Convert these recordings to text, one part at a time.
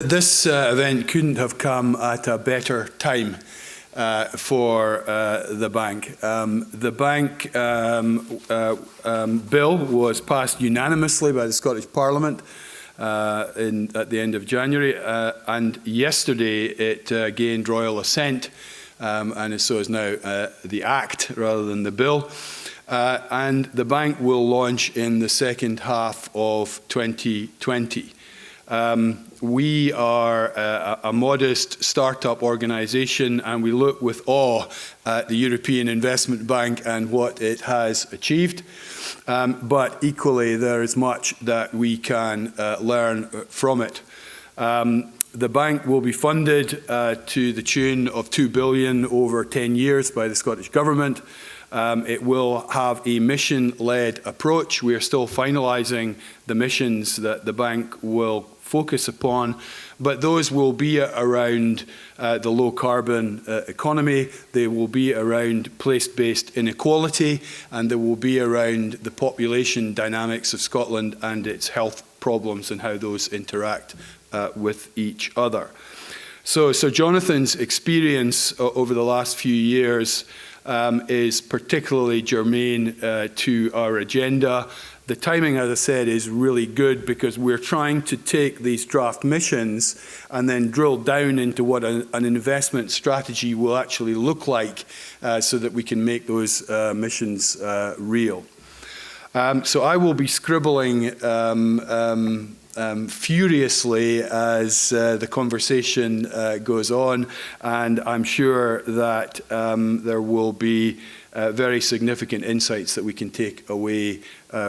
This event couldn't have come at a better time for the bank. The bank bill was passed unanimously by the Scottish Parliament at the end of January, and yesterday it gained royal assent, and so is now the Act rather than the bill. And the bank will launch in the second half of 2020. We are a modest start-up organisation, and we look with awe at the European Investment Bank and what it has achieved. But equally, there is much that we can learn from it. The bank will be funded to the tune of £2 billion over 10 years by the Scottish Government. It will have a mission-led approach. We are still finalising the missions that the bank will focus upon, but those will be around the low-carbon economy. They will be around place-based inequality, and they will be around the population dynamics of Scotland and its health problems and how those interact with each other. So Jonathan's experience over the last few years is particularly germane to our agenda. The timing, as I said, is really good because we're trying to take these draft missions and then drill down into what an investment strategy will actually look like so that we can make those missions real. So I will be scribbling furiously as the conversation goes on, and I'm sure that there will be very significant insights that we can take away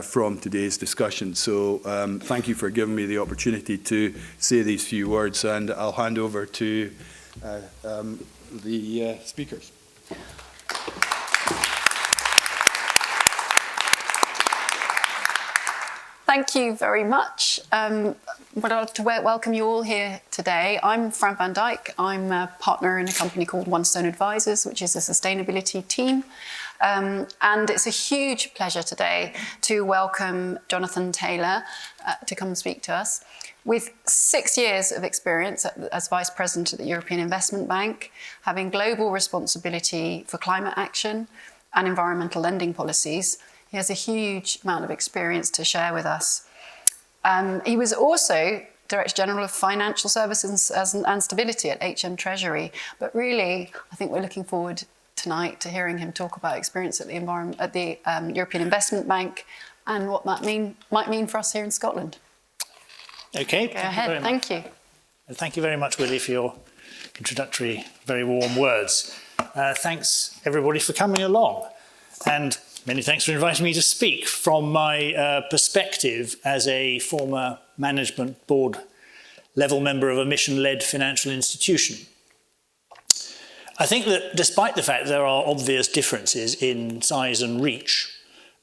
from today's discussion. So thank you for giving me the opportunity to say these few words, and I'll hand over to the speakers. Thank you very much. I'd like to welcome you all here today. I'm Fran van Dijk. I'm a partner in a company called One Stone Advisors, which is a sustainability team. And it's a huge pleasure today to welcome Jonathan Taylor to come and speak to us. With 6 years of experience as Vice President at the European Investment Bank, having global responsibility for climate action and environmental lending policies, he has a huge amount of experience to share with us. He was also Director General of Financial Services and Stability at HM Treasury. But really, I think we're looking forward tonight to hearing him talk about experience at the European Investment Bank and what that might mean for us here in Scotland. Okay. Go ahead. Thank you. And thank you very much, Willie, for your introductory, very warm words. Thanks, everybody, for coming along. And many thanks for inviting me to speak from my perspective as a former management board level member of a mission-led financial institution. I think that despite the fact there are obvious differences in size and reach,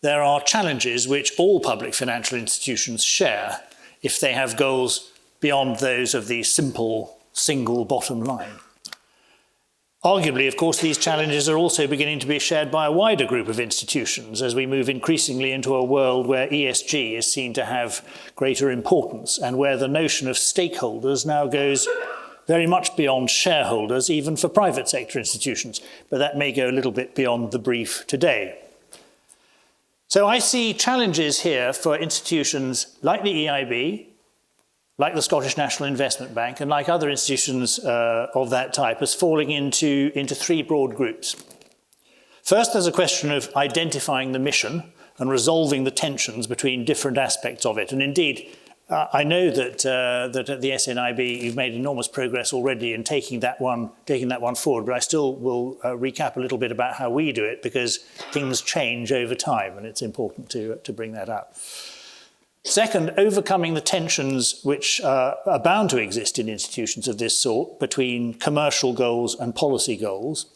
there are challenges which all public financial institutions share if they have goals beyond those of the simple single bottom line. Arguably, of course, these challenges are also beginning to be shared by a wider group of institutions as we move increasingly into a world where ESG is seen to have greater importance and where the notion of stakeholders now goes very much beyond shareholders, even for private sector institutions, but that may go a little bit beyond the brief today. So I see challenges here for institutions like the EIB, like the Scottish National Investment Bank, and like other institutions of that type, as falling into three broad groups. First, there's a question of identifying the mission and resolving the tensions between different aspects of it. And indeed, I know that at the SNIB you've made enormous progress already in taking that one forward, but I still will recap a little bit about how we do it, because things change over time, and it's important to bring that up. Second, overcoming the tensions which are bound to exist in institutions of this sort between commercial goals and policy goals.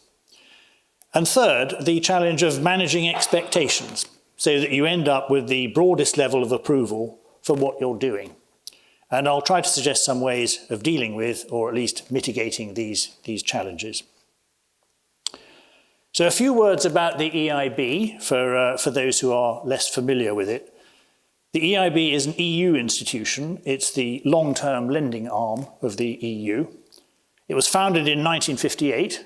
And third, the challenge of managing expectations so that you end up with the broadest level of approval for what you're doing. And I'll try to suggest some ways of dealing with, or at least mitigating these challenges. So a few words about the EIB for those who are less familiar with it. The EIB is an EU institution. It's the long-term lending arm of the EU. It was founded in 1958.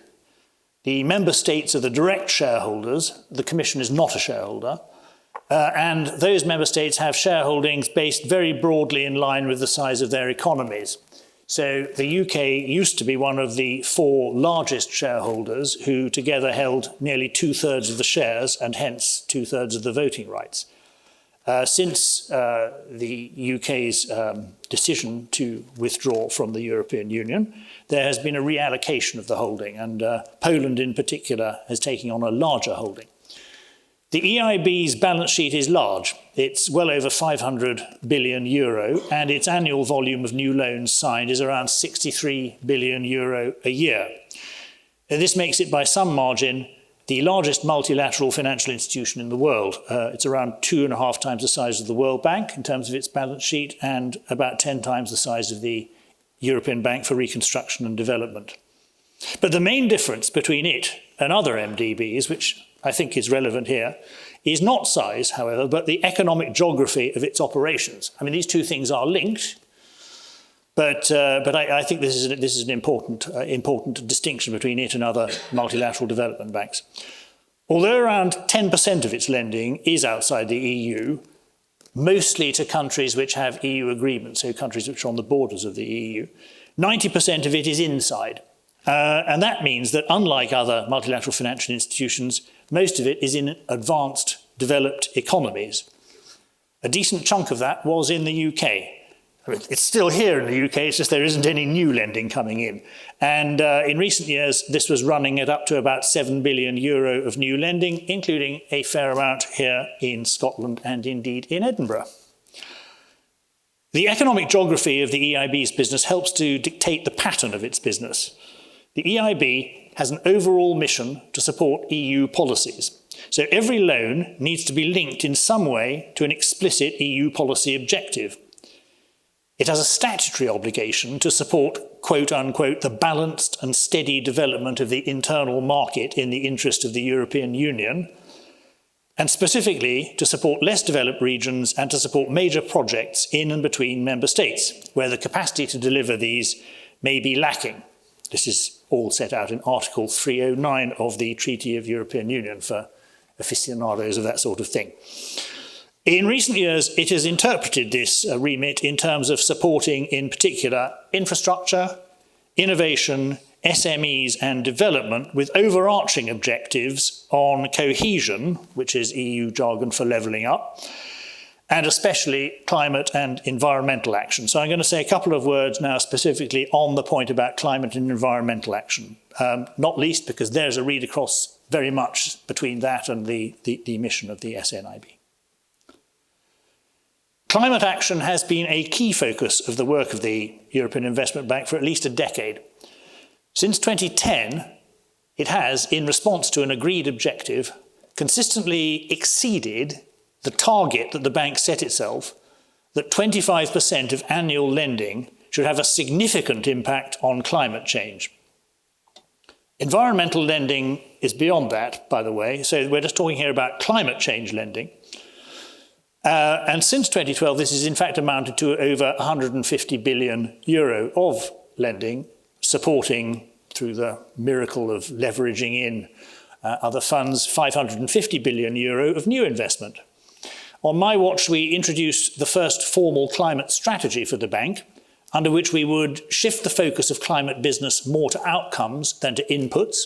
The member states are the direct shareholders. The Commission is not a shareholder. And those member states have shareholdings based very broadly in line with the size of their economies. So the UK used to be one of the 4 largest shareholders who together held nearly 2/3 of the shares and hence 2/3 of the voting rights. Since the UK's decision to withdraw from the European Union, there has been a reallocation of the holding, and Poland in particular has taken on a larger holding. The EIB's balance sheet is large. It's well over 500 billion euro, and its annual volume of new loans signed is around 63 billion euro a year. This makes it by some margin the largest multilateral financial institution in the world. It's around 2.5 times the size of the World Bank in terms of its balance sheet and about 10 times the size of the European Bank for Reconstruction and Development. But the main difference between it and other MDBs, which I think is relevant here, is not size, however, but the economic geography of its operations. I mean, these two things are linked, but I think this is an important distinction between it and other multilateral development banks. Although around 10% of its lending is outside the EU, mostly to countries which have EU agreements, so countries which are on the borders of the EU, 90% of it is inside. And that means that unlike other multilateral financial institutions, most of it is in advanced, developed economies. A decent chunk of that was in the UK. I mean, it's still here in the UK, it's just there isn't any new lending coming in. And in recent years, this was running at up to about 7 billion euro of new lending, including a fair amount here in Scotland and indeed in Edinburgh. The economic geography of the EIB's business helps to dictate the pattern of its business. The EIB has an overall mission to support EU policies. So every loan needs to be linked in some way to an explicit EU policy objective. It has a statutory obligation to support, quote unquote, the balanced and steady development of the internal market in the interest of the European Union, and specifically to support less developed regions and to support major projects in and between member states, where the capacity to deliver these may be lacking. This is all set out in Article 309 of the Treaty of European Union for aficionados of that sort of thing. In recent years, it has interpreted this remit in terms of supporting, in particular, infrastructure, innovation, SMEs and development with overarching objectives on cohesion, which is EU jargon for levelling up, and especially climate and environmental action. So I'm going to say a couple of words now specifically on the point about climate and environmental action, not least because there's a read across very much between that and the mission of the SNIB. Climate action has been a key focus of the work of the European Investment Bank for at least a decade. Since 2010, it has, in response to an agreed objective, consistently exceeded the target that the bank set itself, that 25% of annual lending should have a significant impact on climate change. Environmental lending is beyond that, by the way, so we're just talking here about climate change lending. And since 2012, this has in fact amounted to over 150 billion euro of lending, supporting, through the miracle of leveraging in other funds, 550 billion euro of new investment. On my watch, we introduced the first formal climate strategy for the bank, under which we would shift the focus of climate business more to outcomes than to inputs,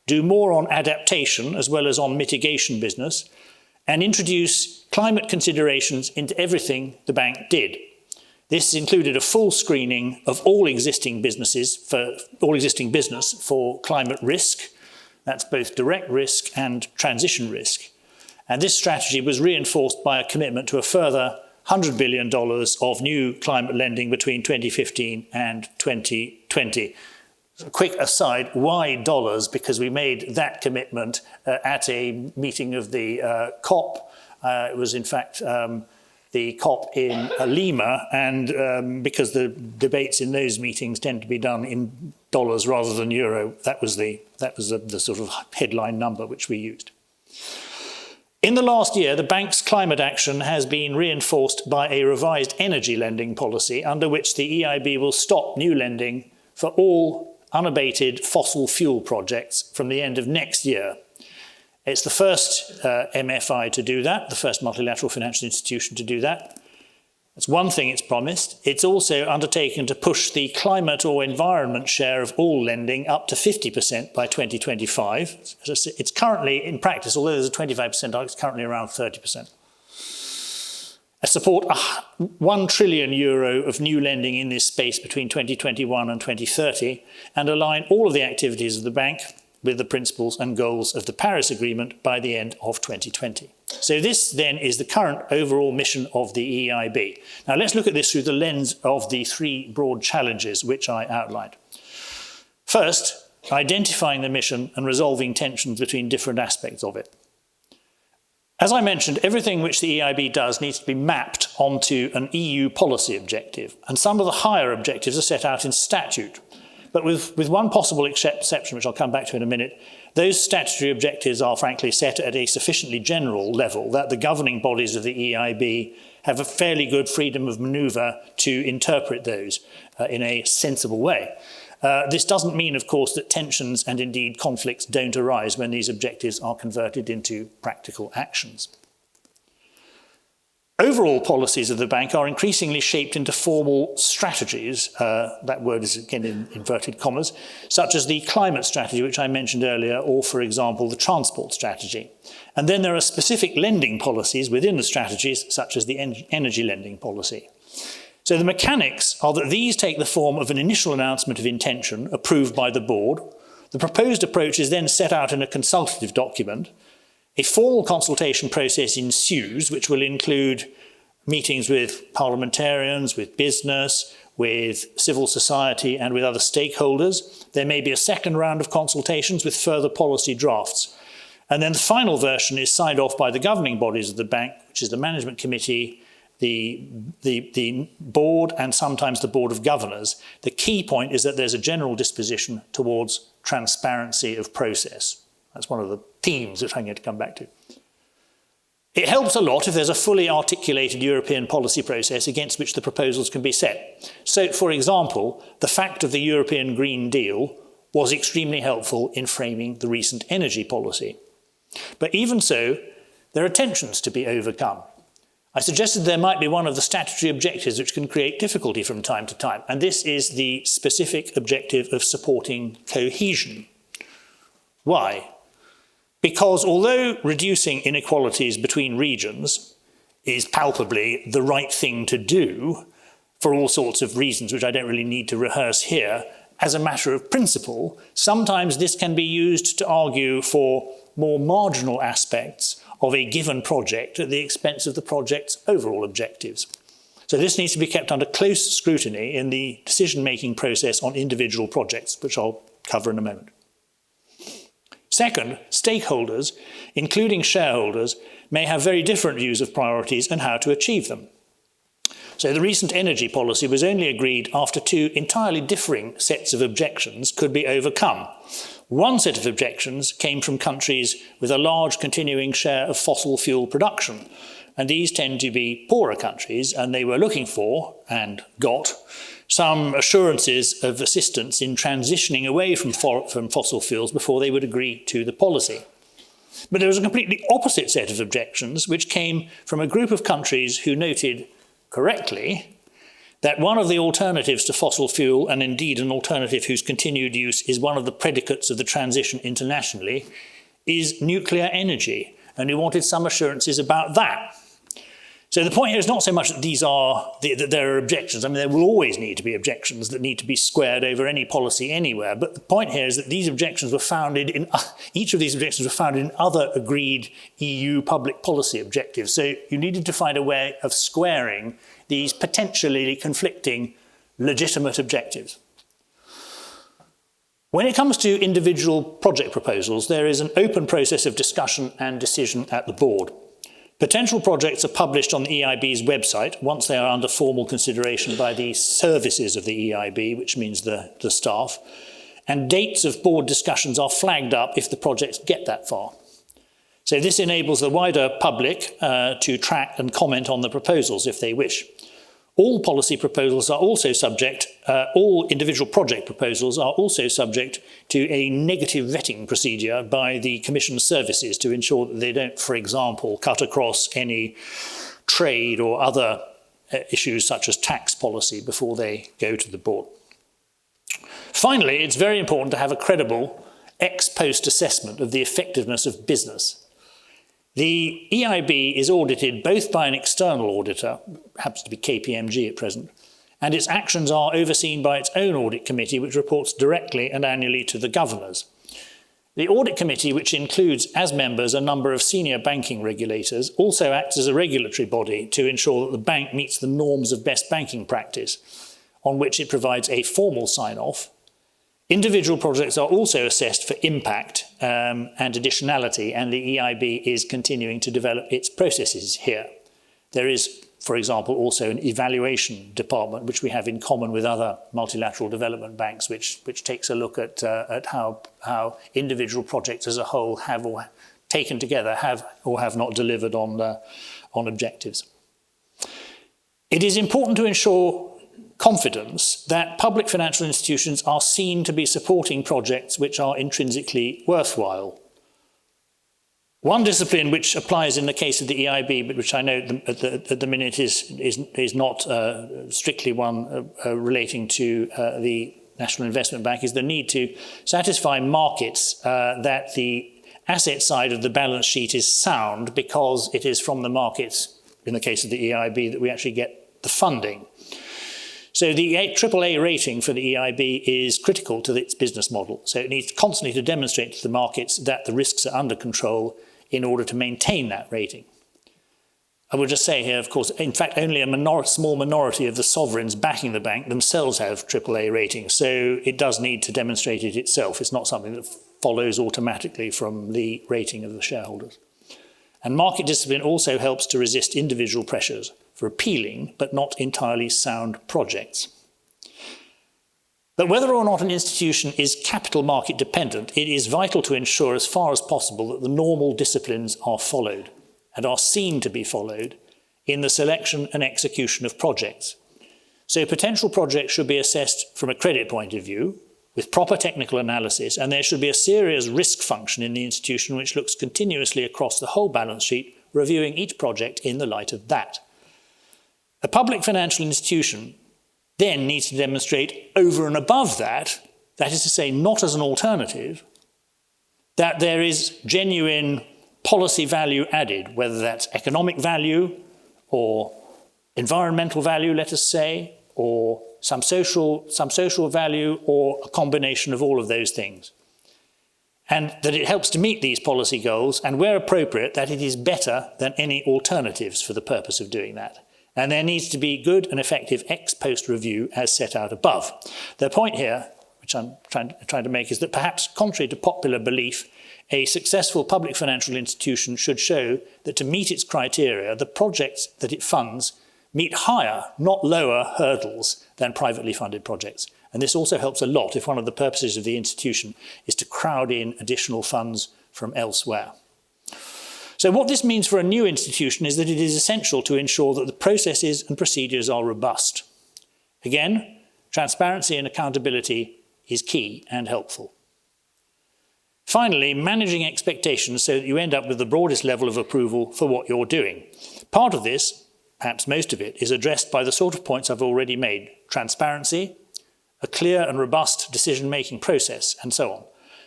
do more on adaptation as well as on mitigation business, and introduce climate considerations into everything the bank did. This included a full screening of all existing business for climate risk. That's both direct risk and transition risk. And this strategy was reinforced by a commitment to a further $100 billion of new climate lending between 2015 and 2020. A quick aside, why dollars? Because we made that commitment at a meeting of the COP. It was in fact the COP in Lima, and because the debates in those meetings tend to be done in dollars rather than euro, that was the sort of headline number which we used. In the last year, the bank's climate action has been reinforced by a revised energy lending policy under which the EIB will stop new lending for all unabated fossil fuel projects from the end of next year. It's the first MFI to do that, the first multilateral financial institution to do that. That's one thing it's promised. It's also undertaken to push the climate or environment share of all lending up to 50% by 2025. It's currently, in practice, although there's a 25% target, it's currently around 30%. I support €1 trillion of new lending in this space between 2021 and 2030 and align all of the activities of the bank with the principles and goals of the Paris Agreement by the end of 2020. So this then is the current overall mission of the EIB. Now let's look at this through the lens of the three broad challenges which I outlined. First, identifying the mission and resolving tensions between different aspects of it. As I mentioned, everything which the EIB does needs to be mapped onto an EU policy objective, and some of the higher objectives are set out in statute. But with one possible exception, which I'll come back to in a minute, those statutory objectives are frankly set at a sufficiently general level that the governing bodies of the EIB have a fairly good freedom of manoeuvre to interpret those in a sensible way. This doesn't mean, of course, that tensions and indeed conflicts don't arise when these objectives are converted into practical actions. Overall policies of the bank are increasingly shaped into formal strategies, that word is again in inverted commas, such as the climate strategy, which I mentioned earlier, or for example, the transport strategy. And then there are specific lending policies within the strategies, such as the energy lending policy. So the mechanics are that these take the form of an initial announcement of intention approved by the board. The proposed approach is then set out in a consultative document. A formal consultation process ensues, which will include meetings with parliamentarians, with business, with civil society, and with other stakeholders. There may be a second round of consultations with further policy drafts. And then the final version is signed off by the governing bodies of the bank, which is the management committee, the board, and sometimes the board of governors. The key point is that there's a general disposition towards transparency of process. That's one of the themes which I'm going to come back to. It helps a lot if there's a fully articulated European policy process against which the proposals can be set. So, for example, the fact of the European Green Deal was extremely helpful in framing the recent energy policy. But even so, there are tensions to be overcome. I suggested there might be one of the statutory objectives which can create difficulty from time to time, and this is the specific objective of supporting cohesion. Why? Because although reducing inequalities between regions is palpably the right thing to do, for all sorts of reasons which I don't really need to rehearse here, as a matter of principle, sometimes this can be used to argue for more marginal aspects of a given project at the expense of the project's overall objectives. So this needs to be kept under close scrutiny in the decision-making process on individual projects, which I'll cover in a moment. Second, stakeholders, including shareholders, may have very different views of priorities and how to achieve them. So the recent energy policy was only agreed after two entirely differing sets of objections could be overcome. One set of objections came from countries with a large continuing share of fossil fuel production, and these tend to be poorer countries, and they were looking for, and got, some assurances of assistance in transitioning away from fossil fuels before they would agree to the policy. But there was a completely opposite set of objections which came from a group of countries who noted correctly that one of the alternatives to fossil fuel, and indeed an alternative whose continued use is one of the predicates of the transition internationally, is nuclear energy, and who wanted some assurances about that. So the point here is not so much that there are objections. I mean, there will always need to be objections that need to be squared over any policy anywhere. But the point here is that these objections were founded in, each of these objections were founded in other agreed EU public policy objectives. So you needed to find a way of squaring these potentially conflicting legitimate objectives. When it comes to individual project proposals, there is an open process of discussion and decision at the board. Potential projects are published on the EIB's website once they are under formal consideration by the services of the EIB, which means the staff, and dates of board discussions are flagged up if the projects get that far. So this enables the wider public to track and comment on the proposals if they wish. All policy proposals are also subject, all individual project proposals are also subject to a negative vetting procedure by the Commission services to ensure that they don't, for example, cut across any trade or other issues such as tax policy before they go to the board. Finally, it's very important to have a credible ex-post assessment of the effectiveness of business. The EIB is audited both by an external auditor, happens to be KPMG at present, and its actions are overseen by its own audit committee, which reports directly and annually to the governors. The audit committee, which includes as members a number of senior banking regulators, also acts as a regulatory body to ensure that the bank meets the norms of best banking practice, on which it provides a formal sign-off. Individual projects are also assessed for impact and additionality, and the EIB is continuing to develop its processes here. There is, for example, also an evaluation department, which we have in common with other multilateral development banks, which takes a look at how individual projects as a whole have or taken together have or have not delivered on objectives. It is important to ensure confidence that public financial institutions are seen to be supporting projects which are intrinsically worthwhile. One discipline which applies in the case of the EIB, but which I know at the minute is not strictly one relating to the National Investment Bank, is the need to satisfy markets that the asset side of the balance sheet is sound, because it is from the markets, in the case of the EIB, that we actually get the funding. So the AAA rating for the EIB is critical to its business model. So it needs constantly to demonstrate to the markets that the risks are under control in order to maintain that rating. I will just say here, of course, in fact, only a small minority of the sovereigns backing the bank themselves have AAA ratings. So it does need to demonstrate it itself. It's not something that follows automatically from the rating of the shareholders. And market discipline also helps to resist individual pressures for appealing but not entirely sound projects. But whether or not an institution is capital market dependent, it is vital to ensure as far as possible that the normal disciplines are followed and are seen to be followed in the selection and execution of projects. So potential projects should be assessed from a credit point of view with proper technical analysis, and there should be a serious risk function in the institution which looks continuously across the whole balance sheet, reviewing each project in the light of that. A public financial institution then needs to demonstrate over and above that, that is to say, not as an alternative, that there is genuine policy value added, whether that's economic value or environmental value, let us say, or some social value, or a combination of all of those things. And that it helps to meet these policy goals, and where appropriate, that it is better than any alternatives for the purpose of doing that. And there needs to be good and effective ex-post review as set out above. The point here, which I'm trying to make, is that perhaps contrary to popular belief, a successful public financial institution should show that to meet its criteria, the projects that it funds meet higher, not lower, hurdles than privately funded projects. And this also helps a lot if one of the purposes of the institution is to crowd in additional funds from elsewhere. So what this means for a new institution is that it is essential to ensure that the processes and procedures are robust. Again, transparency and accountability is key and helpful. Finally, managing expectations so that you end up with the broadest level of approval for what you're doing. Part of this, perhaps most of it, is addressed by the sort of points I've already made: transparency, a clear and robust decision-making process, and so on.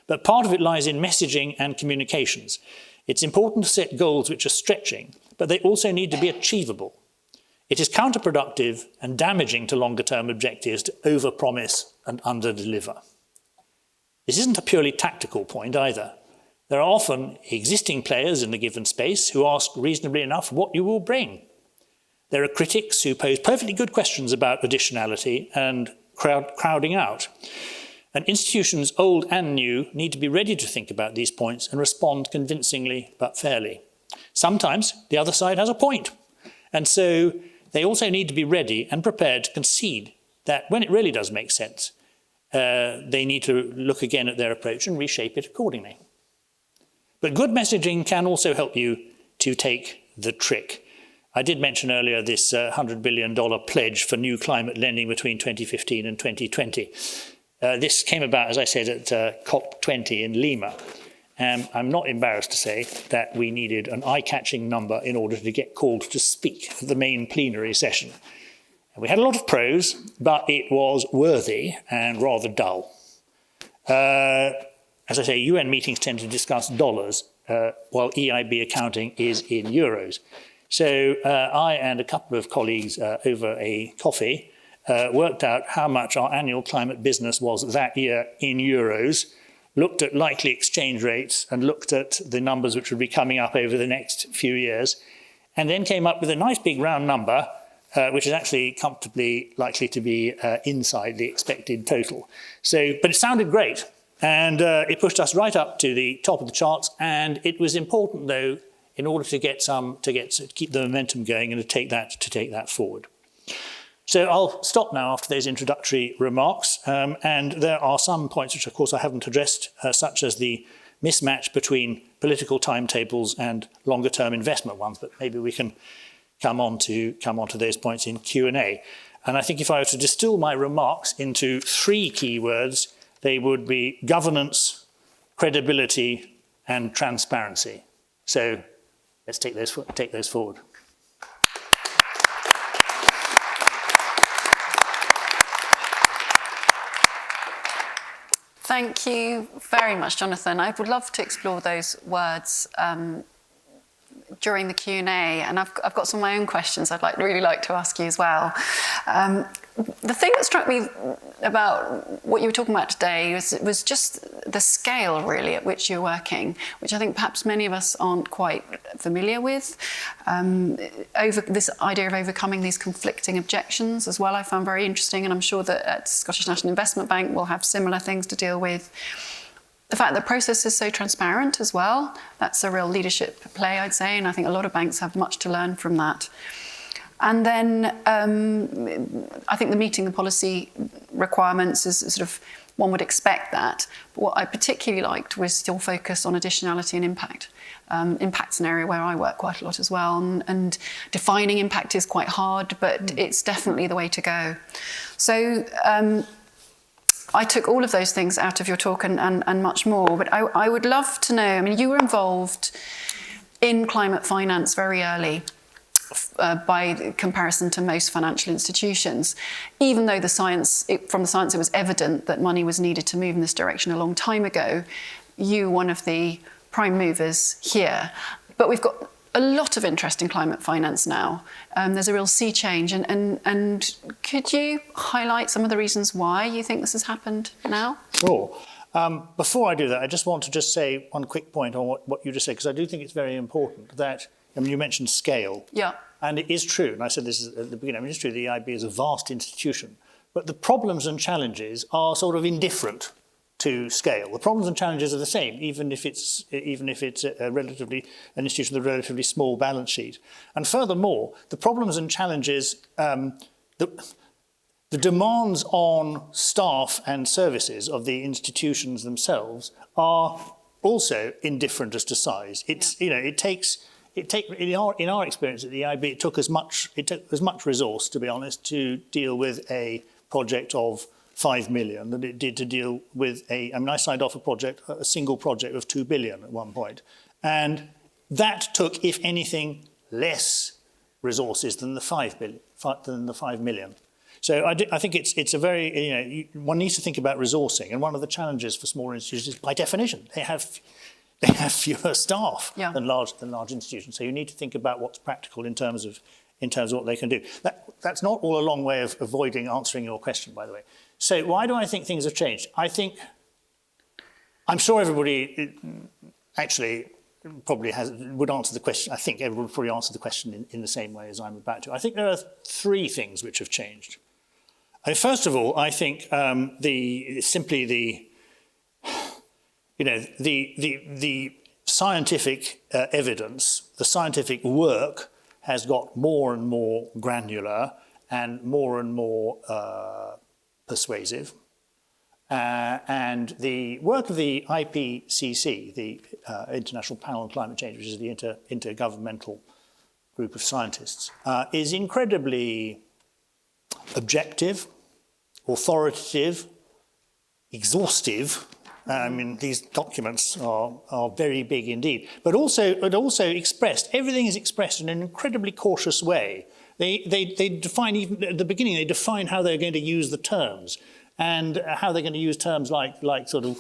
But part of it lies in messaging and communications. It's important to set goals which are stretching, but they also need to be achievable. It is counterproductive and damaging to longer-term objectives to overpromise and underdeliver. This isn't a purely tactical point either. There are often existing players in the given space who ask reasonably enough what you will bring. There are critics who pose perfectly good questions about additionality and crowding out. And institutions, old and new, need to be ready to think about these points and respond convincingly but fairly. Sometimes the other side has a point, and so they also need to be ready and prepared to concede that when it really does make sense, they need to look again at their approach and reshape it accordingly. But good messaging can also help you to take the trick. I did mention earlier this $100 billion pledge for new climate lending between 2015 and 2020. This came about, as I said, at COP20 in Lima. I'm not embarrassed to say that we needed an eye-catching number in order to get called to speak at the main plenary session. And we had a lot of pros, but it was worthy and rather dull. As I say, UN meetings tend to discuss dollars, while EIB accounting is in euros. So I and a couple of colleagues over a coffee worked out how much our annual climate business was that year in euros, looked at likely exchange rates and looked at the numbers which would be coming up over the next few years, and then came up with a nice big round number, which is actually comfortably likely to be inside the expected total. So, but it sounded great. And it pushed us right up to the top of the charts. And it was important, though, in order to keep the momentum going and to take that forward. So I'll stop now after those introductory remarks. And there are some points which, of course, I haven't addressed, such as the mismatch between political timetables and longer-term investment ones. But maybe we can come on to those points in Q&A. And I think if I were to distill my remarks into 3 key words, they would be governance, credibility, and transparency. So let's take those forward. Thank you very much, Jonathan. I would love to explore those words during the Q&A, and I've got some of my own questions I'd really like to ask you as well. The thing that struck me about what you were talking about today was just the scale, really, at which you're working, which I think perhaps many of us aren't quite familiar with. Over this idea of overcoming these conflicting objections as well, I found very interesting, and I'm sure that at Scottish National Investment Bank we'll have similar things to deal with. The fact that the process is so transparent as well, that's a real leadership play, I'd say, and I think a lot of banks have much to learn from that. And then I think the meeting the policy requirements is sort of, one would expect that. But what I particularly liked was your focus on additionality and impact. Impact's an area where I work quite a lot as well, and defining impact is quite hard, but it's definitely the way to go. So I took all of those things out of your talk and much more, but I would love to know, I mean, you were involved in climate finance very early, by comparison to most financial institutions, even though from the science it was evident that money was needed to move in this direction a long time ago. You were one of the prime movers here. But we've got a lot of interest in climate finance now. There's a real sea change, and could you highlight some of the reasons why you think this has happened now? Sure. Before I do that, I just want to say one quick point on what you just said, because I do think it's very important that, I mean, you mentioned scale. Yeah. And it is true, and I said this at the beginning, I mean, it's true, the EIB is a vast institution, but the problems and challenges are sort of indifferent to scale. The problems and challenges are the same, even if it's an institution with a relatively small balance sheet. And furthermore, the problems and challenges, the demands on staff and services of the institutions themselves are also indifferent as to size. In our experience at the EIB, it took as much resource, to be honest, to deal with a project of 5 million than it did to deal with I signed off a single project of 2 billion at one point. And that took, if anything, less resources than the 5 million. So I think it's a very, one needs to think about resourcing. And one of the challenges for smaller institutions is, by definition, they have fewer staff than large institutions. So you need to think about what's practical in terms of what they can do. That's not all a long way of avoiding answering your question, by the way. So why do I think things have changed? I'm sure everybody actually probably would answer the question. I think everyone would probably answer the question in the same way as I'm about to. I think there are 3 things which have changed. First of all, I think the scientific evidence, the scientific work has got more and more granular and more persuasive. And the work of the IPCC, the International Panel on Climate Change, which is the intergovernmental group of scientists, is incredibly objective, authoritative, exhaustive. I mean, these documents are very big indeed, but also expressed. Everything is expressed in an incredibly cautious way. They define, even at the beginning, they define how they're going to use the terms, and how they're going to use terms like sort of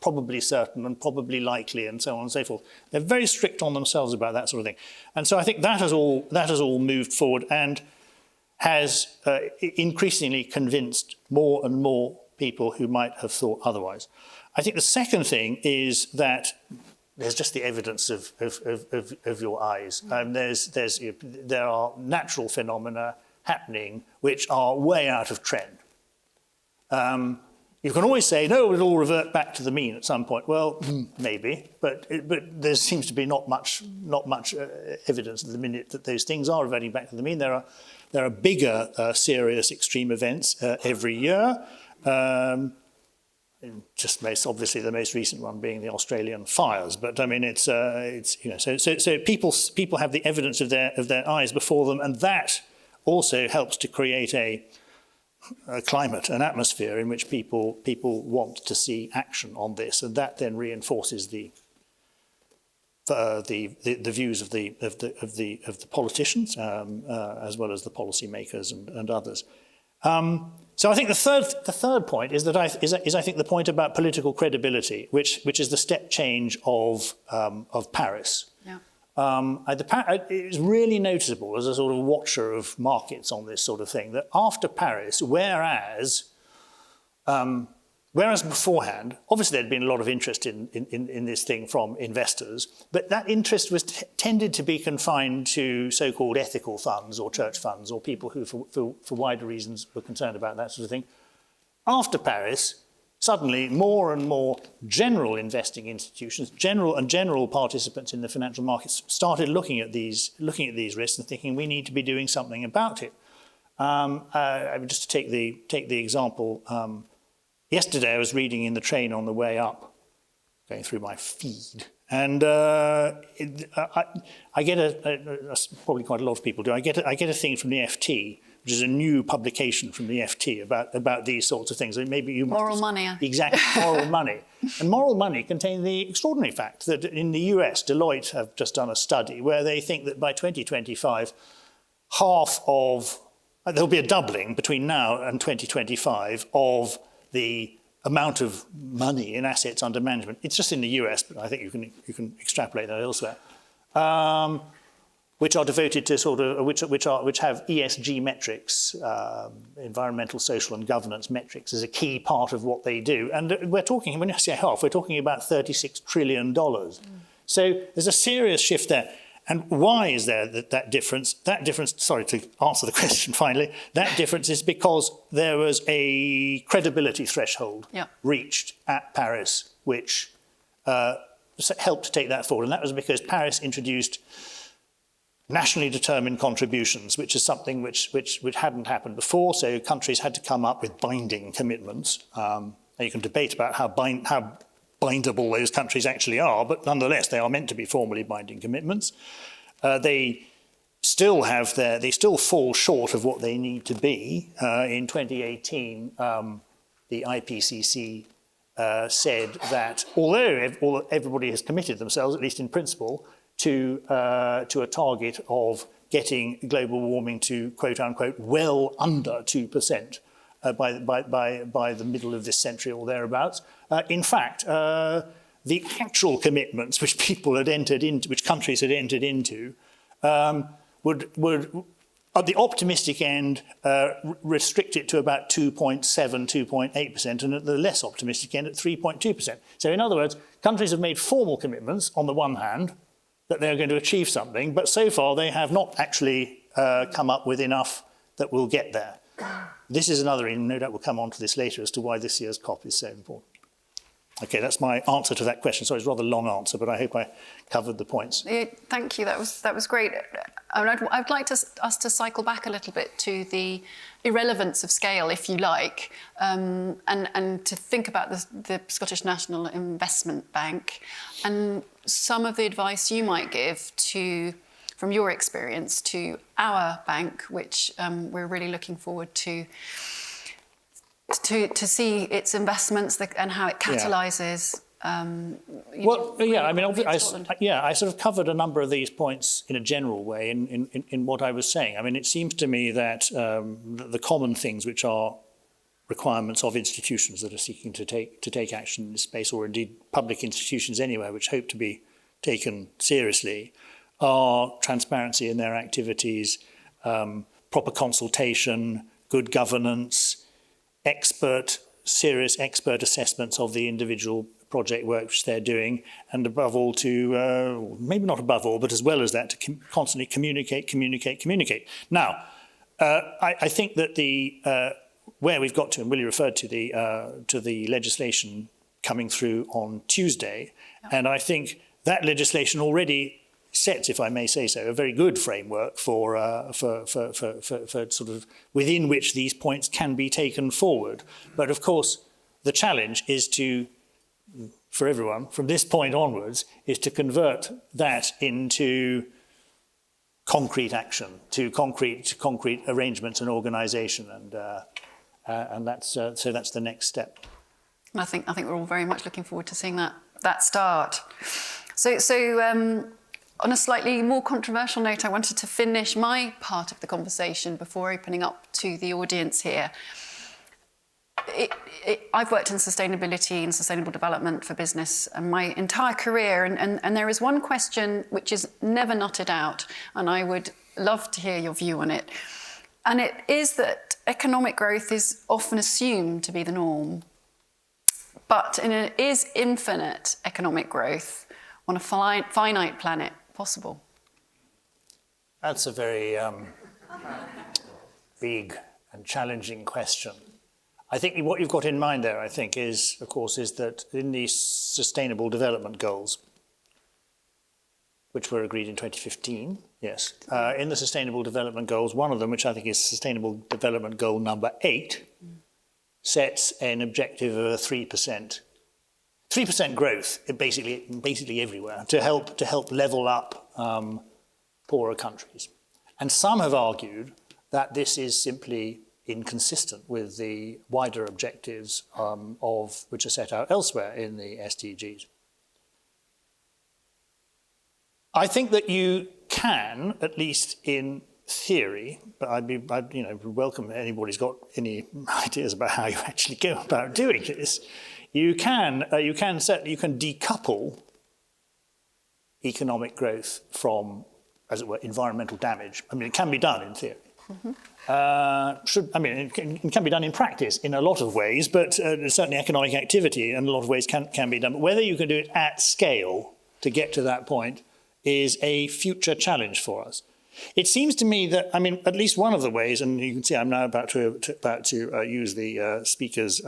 probably certain and probably likely and so on and so forth. They're very strict on themselves about that sort of thing. And so I think that has all moved forward and has increasingly convinced more and more people who might have thought otherwise. I think the second thing is that there's just the evidence of your eyes. There are natural phenomena happening which are way out of trend. You can always say, no, it'll all revert back to the mean at some point. Well, maybe, but there seems to be not much evidence at the minute that those things are reverting back to the mean. There are bigger, serious extreme events every year. Just most obviously the most recent one being the Australian fires. But I mean, it's you know, so people have the evidence of their eyes before them, and that also helps to create a climate, an atmosphere in which people want to see action on this, and that then reinforces the views of the politicians as well as the policymakers and others. So I think the third point is that I think the point about political credibility, which is the step change of Paris. Yeah. It's really noticeable as a sort of watcher of markets on this sort of thing that after Paris, whereas beforehand, obviously there'd been a lot of interest in this thing from investors, but that interest was tended to be confined to so-called ethical funds or church funds or people who, for wider reasons, were concerned about that sort of thing. After Paris, suddenly more and more general investing institutions, general participants in the financial markets started looking at these risks and thinking we need to be doing something about it. Just to take the example. Yesterday I was reading in the train on the way up, going through my feed, and I get probably quite a lot of people do. I get a thing from the FT, which is a new publication from the FT about these sorts of things. Maybe you Moral money. Exactly, moral money. And moral money contain the extraordinary fact that in the US, Deloitte have just done a study where they think that by 2025, there'll be a doubling between now and 2025 of the amount of money in assets under management. It's just in the US, but I think you can extrapolate that elsewhere. Which are devoted to sort of which have ESG metrics, environmental, social, and governance metrics as a key part of what they do. And we're talking, when I say half, we're talking about $36 trillion. So there's a serious shift there. And why is there that difference? That difference, sorry to answer the question finally, that difference is because there was a credibility threshold reached at Paris, which helped to take that forward. And that was because Paris introduced nationally determined contributions, which is something which hadn't happened before. So countries had to come up with binding commitments. And you can debate about how bindable those countries actually are, but nonetheless, they are meant to be formally binding commitments. They still fall short of what they need to be. In 2018, the IPCC said that although everybody has committed themselves, at least in principle, to a target of getting global warming to quote unquote well under 2%. By the middle of this century or thereabouts. In fact, the actual commitments which people had entered into, which countries had entered into, would at the optimistic end restrict it to about 2.7, 2.8%, and at the less optimistic end at 3.2%. So in other words, countries have made formal commitments on the one hand that they're going to achieve something, but so far they have not actually come up with enough that will get there. This is another, and no doubt we'll come on to this later, as to why this year's COP is so important. Okay, that's my answer to that question. So it's a rather long answer, but I hope I covered the points. Yeah, thank you. That was great. I'd like us to cycle back a little bit to the irrelevance of scale, if you like, and to think about the Scottish National Investment Bank and some of the advice you might give from your experience to our bank, which we're really looking forward to see its investments and how it catalyses. I sort of covered a number of these points in a general way in what I was saying. I mean, it seems to me that the common things which are requirements of institutions that are seeking to take action in this space, or indeed public institutions anywhere which hope to be taken seriously, are transparency in their activities, proper consultation, good governance, serious expert assessments of the individual project work which they're doing, and above all maybe not above all, but as well as that, to constantly communicate. Now, I think that where we've got to, and Willie referred to the legislation coming through on Tuesday, and I think that legislation already sets, if I may say so, a very good framework for sort of within which these points can be taken forward. But of course, the challenge is for everyone from this point onwards, is to convert that into concrete action, to concrete arrangements and organisation, and that's the next step. And I think we're all very much looking forward to seeing that start. So on a slightly more controversial note, I wanted to finish my part of the conversation before opening up to the audience here. I've worked in sustainability and sustainable development for business and my entire career, and there is one question which is never nutted out, and I would love to hear your view on it. And it is that economic growth is often assumed to be the norm. But is infinite economic growth on a finite planet possible? That's a very big and challenging question. I think what you've got in mind there, I think, is that in the Sustainable Development Goals, which were agreed in 2015, yes, in the Sustainable Development Goals, one of them, which I think is Sustainable Development Goal number 8, sets an objective of a 3% growth, basically everywhere, to help level up poorer countries. And some have argued that this is simply inconsistent with the wider objectives which are set out elsewhere in the SDGs. I think that you can, at least in theory, but I'd welcome anybody's got any ideas about how you actually go about doing this. You can decouple economic growth from, as it were, environmental damage. I mean, it can be done in theory. It can be done in practice in a lot of ways, but certainly economic activity in a lot of ways can be done. But whether you can do it at scale to get to that point is a future challenge for us. It seems to me that, at least one of the ways, and you can see I'm now about to use the speaker's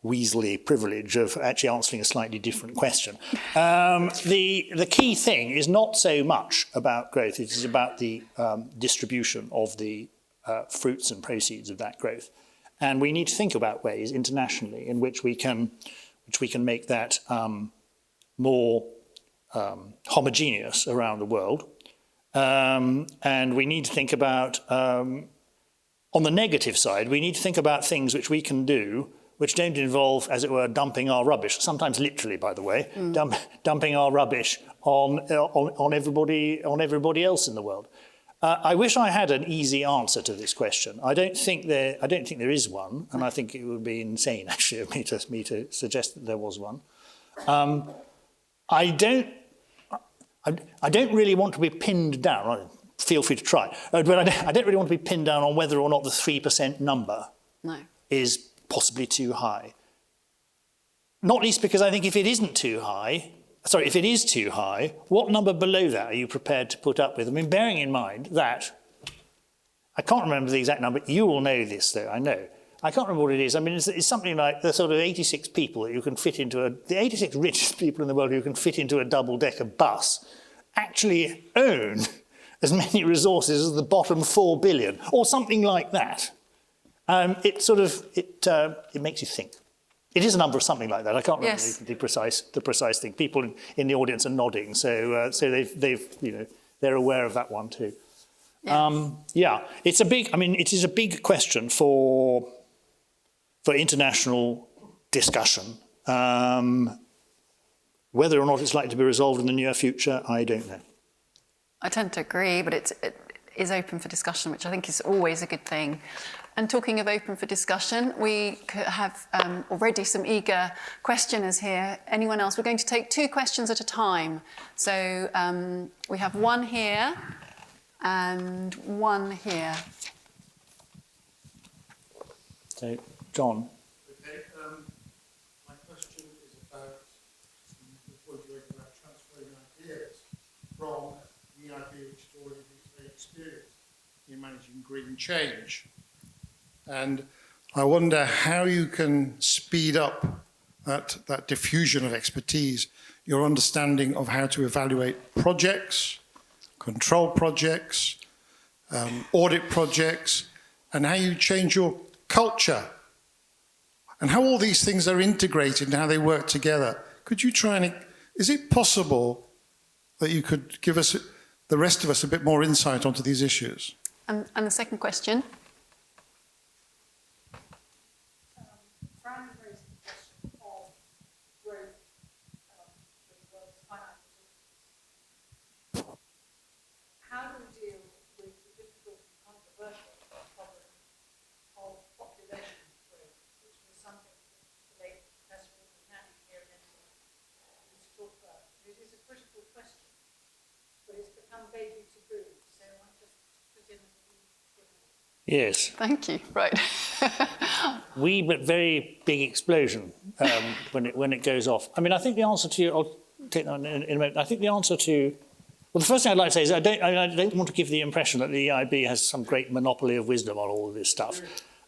weaselly privilege of actually answering a slightly different question. The key thing is not so much about growth, it is about the distribution of the fruits and proceeds of that growth. And we need to think about ways internationally in which we can make that more homogeneous around the world. And we need to think about, on the negative side, we need to think about things which we can do which don't involve, as it were, dumping our rubbish, sometimes literally, by the way, dumping our rubbish on everybody else in the world. I wish I had an easy answer to this question. I don't think there is one, and I think it would be insane, actually, of me to suggest that there was one. I don't really want to be pinned down. Feel free to try, but I don't really want to be pinned down on whether or not the 3% number is possibly too high. Not least because I think if it is too high, what number below that are you prepared to put up with? Bearing in mind that, I can't remember the exact number, you will know this though, I know, I can't remember what it is. I mean, it's something like the sort of 86 people that you can fit into the 86 richest people in the world who can fit into a double-decker bus actually own as many resources as the bottom 4 billion, or something like that. It makes you think. It is a number of something like that. I can't remember the precise thing. People in the audience are nodding, so they're aware of that one too. It's a big. I mean, it is a big question for international discussion. Whether or not it's likely to be resolved in the near future, I don't know. I tend to agree, but it is open for discussion, which I think is always a good thing. And talking of open for discussion, we have already some eager questioners here. Anyone else? We're going to take 2 questions at a time. So we have one here and one here. So, John. Okay, my question is about the point you made about transferring ideas from the EIB, which has already been very experienced in managing green change. And I wonder how you can speed up that diffusion of expertise, your understanding of how to evaluate projects, control projects, audit projects, and how you change your culture, and how all these things are integrated and how they work together. Could you try and, is it possible that you could give us, the rest of us, a bit more insight onto these issues? And the second question? Fran raised the question of growth with the world's finite resources. How do we deal with the difficult and controversial problem of population growth, which was something that the late Professor Hume here in Edinburgh used to talk about? It is a critical question, but it's become vaguely taboo, so I just presume that you give it. Yes. Thank you. Right. Wee but very big explosion when it goes off. I mean, I think the answer to I'll take that in a minute. I think the answer to, well, the first thing I'd like to say is I don't want to give the impression that the EIB has some great monopoly of wisdom on all of this stuff.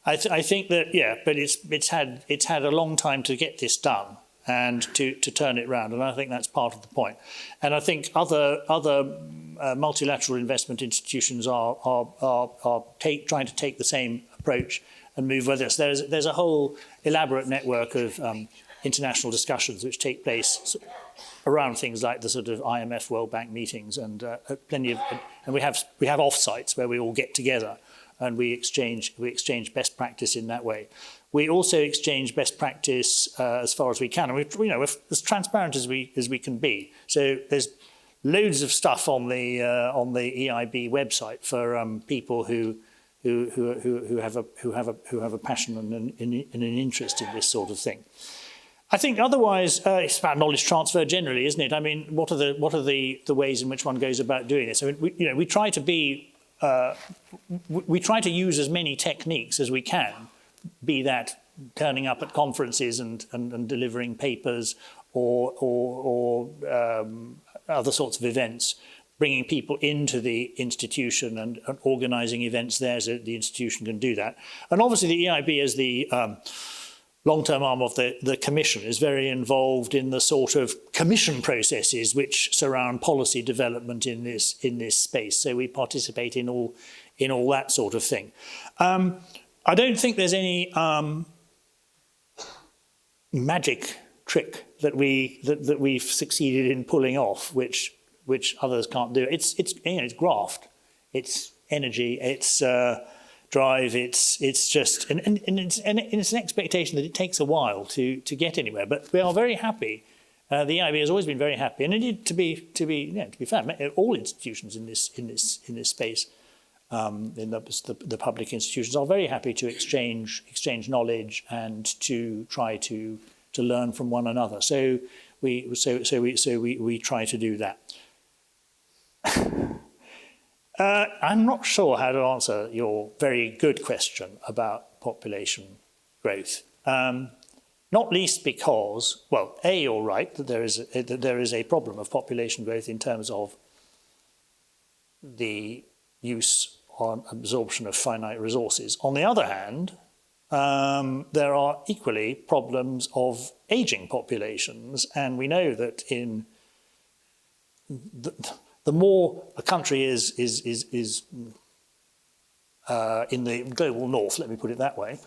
I think that but it's had a long time to get this done and to turn it round, and I think that's part of the point. And I think other multilateral investment institutions are trying to take the same approach and move with us. There's a whole elaborate network of international discussions which take place around things like the sort of IMF World Bank meetings, and plenty of, and we have offsites where we all get together and we exchange best practice in that way. We also exchange best practice as far as we can, and we're as transparent as we can be. So there's loads of stuff on the EIB website for people who have a passion and an interest in this sort of thing. I think otherwise it's about knowledge transfer generally, isn't it? I mean, what are the ways in which one goes about doing this? I mean, we try to be we try to use as many techniques as we can, be that turning up at conferences and delivering papers or other sorts of events, bringing people into the institution and organising events there so that the institution can do that. And obviously the EIB, as the long-term arm of the Commission, is very involved in the sort of commission processes which surround policy development in this space. So we participate in all that sort of thing. I don't think there's any magic trick that we've succeeded in pulling off, which others can't do. It's graft, it's energy, it's drive, it's just and it's an expectation that it takes a while to get anywhere. But we are very happy. The EIB has always been very happy, and indeed to be fair, all institutions in this space, in the public institutions, are very happy to exchange knowledge and to try to learn from one another. So we try to do that. I'm not sure how to answer your very good question about population growth. Not least because, well, A, you're right that there is a problem of population growth in terms of the use or absorption of finite resources. On the other hand, there are equally problems of ageing populations, and we know that in the more a country is in the global north, let me put it that way,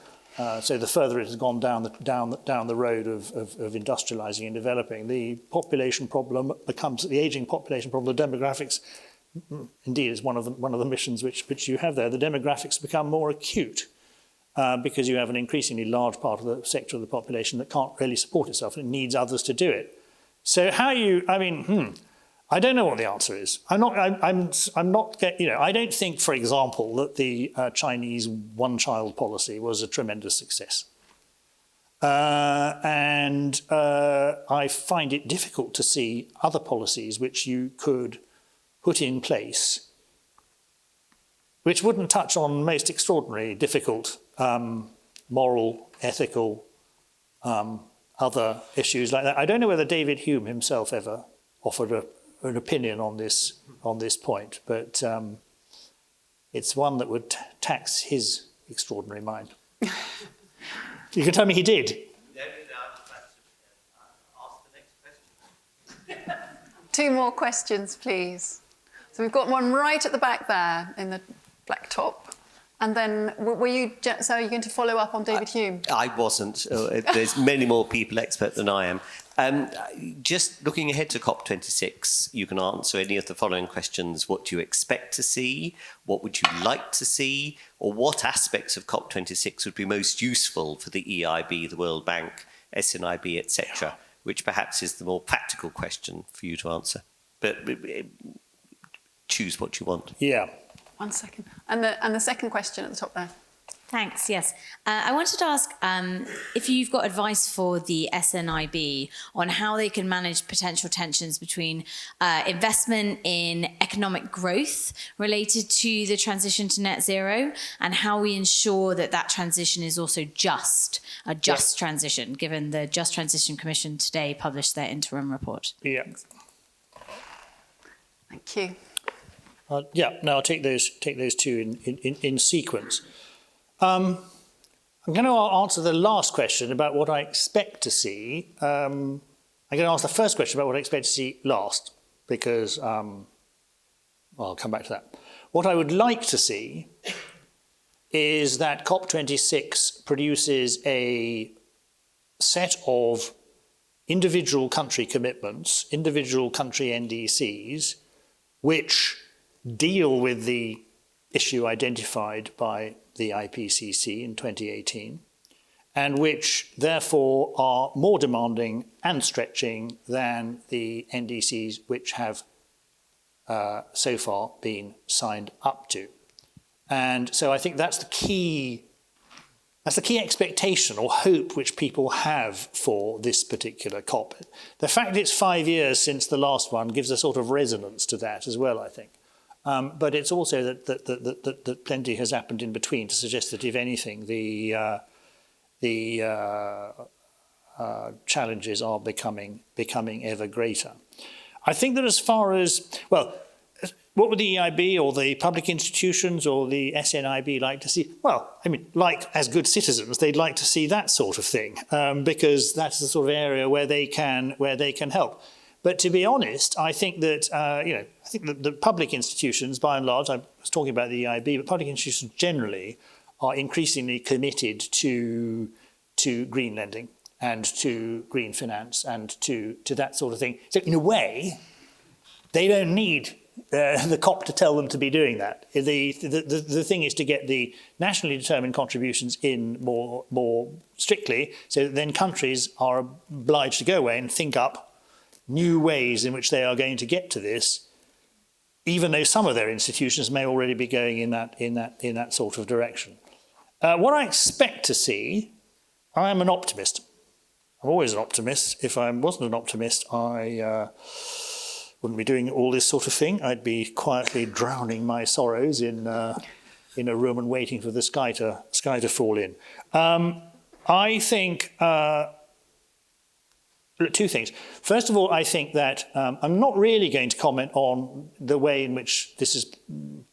so the further it has gone down the road of industrializing and developing, the population problem becomes the aging population problem. The demographics, indeed, is one of the missions which you have there. The demographics become more acute because you have an increasingly large part of the sector of the population that can't really support itself and it needs others to do it. So I don't know what the answer is. I don't think, for example, that the Chinese one-child policy was a tremendous success. And I find it difficult to see other policies which you could put in place which wouldn't touch on most extraordinary, difficult, moral, ethical, other issues like that. I don't know whether David Hume himself ever offered an opinion on this point, but it's one that would tax his extraordinary mind. You can tell me he did. Ask the next question. 2 more questions, please. So we've got one right at the back there in the black top. And then, were you going to follow up on David Hume? I wasn't. There's many more people expert than I am. Just looking ahead to COP26, you can answer any of the following questions. What do you expect to see? What would you like to see? Or what aspects of COP26 would be most useful for the EIB, the World Bank, SNIB, etc., which perhaps is the more practical question for you to answer. But choose what you want. Yeah. 1 second. And the second question at the top there. Thanks, yes. I wanted to ask if you've got advice for the SNIB on how they can manage potential tensions between investment in economic growth related to the transition to net zero and how we ensure that that transition is also a just transition, given the Just Transition Commission today published their interim report. Yeah. Thank you. No, I'll take those 2 in sequence. I'm going to answer the last question about what I expect to see. I'm going to answer the first question about what I expect to see last, because I'll come back to that. What I would like to see is that COP26 produces a set of individual country commitments, individual country NDCs, which deal with the issue identified by the EICC in 2018, and which therefore are more demanding and stretching than the NDCs which have so far been signed up to. And so I think that's the key expectation or hope which people have for this particular COP. The fact it's 5 years since the last one gives a sort of resonance to that as well, I think. But it's also that plenty has happened in between to suggest that, if anything, the challenges are becoming ever greater. I think that as far as, well, what would the EIB or the public institutions or the SNIB like to see? Well, I mean, like as good citizens, they'd like to see that sort of thing, because that's the sort of area where they can help. But to be honest, I think that the public institutions, by and large, I was talking about the EIB, but public institutions generally are increasingly committed to green lending and to green finance and to that sort of thing. So in a way, they don't need the COP to tell them to be doing that. The thing is to get the nationally determined contributions in more strictly, so that then countries are obliged to go away and think up new ways in which they are going to get to this, even though some of their institutions may already be going in that sort of direction. What I expect to see, I am an optimist. I'm always an optimist. If I wasn't an optimist, I wouldn't be doing all this sort of thing. I'd be quietly drowning my sorrows in a room and waiting for the sky to fall in. I think 2 things. First of all, I think that I'm not really going to comment on the way in which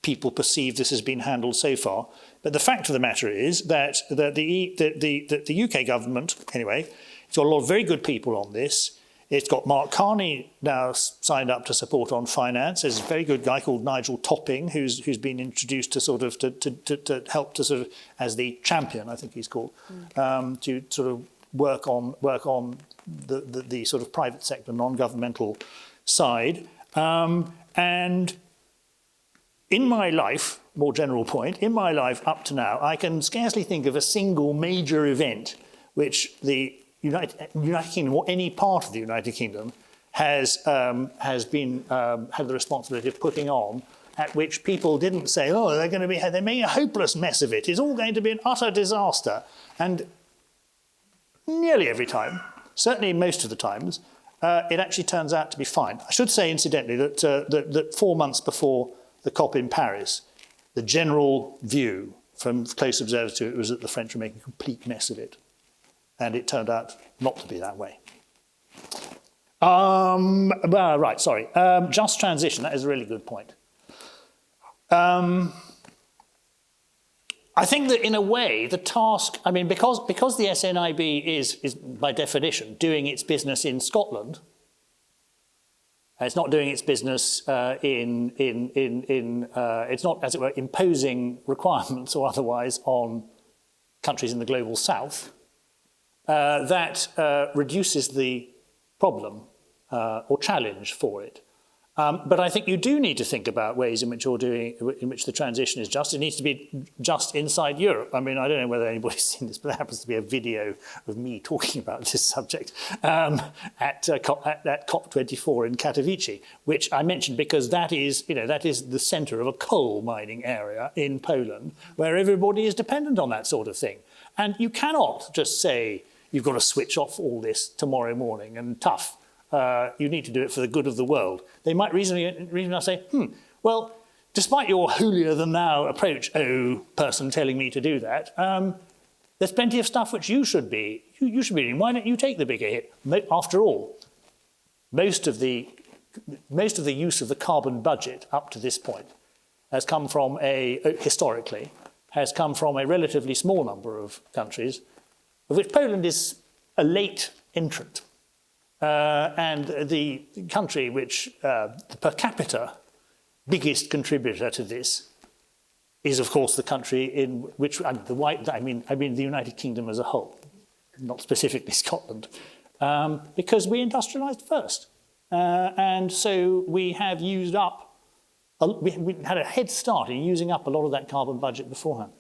people perceive this has been handled so far, But the fact of the matter is that the UK government, anyway, it's got a lot of very good people on this. It's got Mark Carney now signed up to support on finance. There's a very good guy called Nigel Topping who's been introduced to sort of to help to sort of as the champion, I think he's called, to sort of work on the sort of private sector, non-governmental side. And in my life, more general point, in my life up to now, I can scarcely think of a single major event which the United Kingdom or any part of the United Kingdom has been had the responsibility of putting on, at which people didn't say, oh, they're making a hopeless mess of it. It's all going to be an utter disaster. And nearly every time, certainly most of the times, it actually turns out to be fine. I should say, incidentally, that 4 months before the COP in Paris, the general view from close observers to it was that the French were making a complete mess of it. And it turned out not to be that way. Right, sorry. Just transition, that is a really good point. I think that in a way, the task, I mean, because the SNIB is by definition doing its business in Scotland, it's not doing its business it's not, as it were, imposing requirements or otherwise on countries in the global south. That reduces the problem or challenge for it. But I think you do need to think about ways in which the transition is just. It needs to be just inside Europe. I mean, I don't know whether anybody's seen this, but there happens to be a video of me talking about this subject at COP24 in Katowice, which I mentioned because that is the centre of a coal mining area in Poland, where everybody is dependent on that sort of thing. And you cannot just say, you've got to switch off all this tomorrow morning and tough. You need to do it for the good of the world. They might reasonably say, well, despite your holier-than-thou approach, oh, person telling me to do that, there's plenty of stuff which you should be doing. Why don't you take the bigger hit? After all, most of the use of the carbon budget up to this point has come from historically, has come from a relatively small number of countries, of which Poland is a late entrant. And the country which, the per capita biggest contributor to this is, of course, the country in which, I mean the United Kingdom as a whole, not specifically Scotland, because we industrialised first. And so we have used up, we had a head start in using up a lot of that carbon budget beforehand.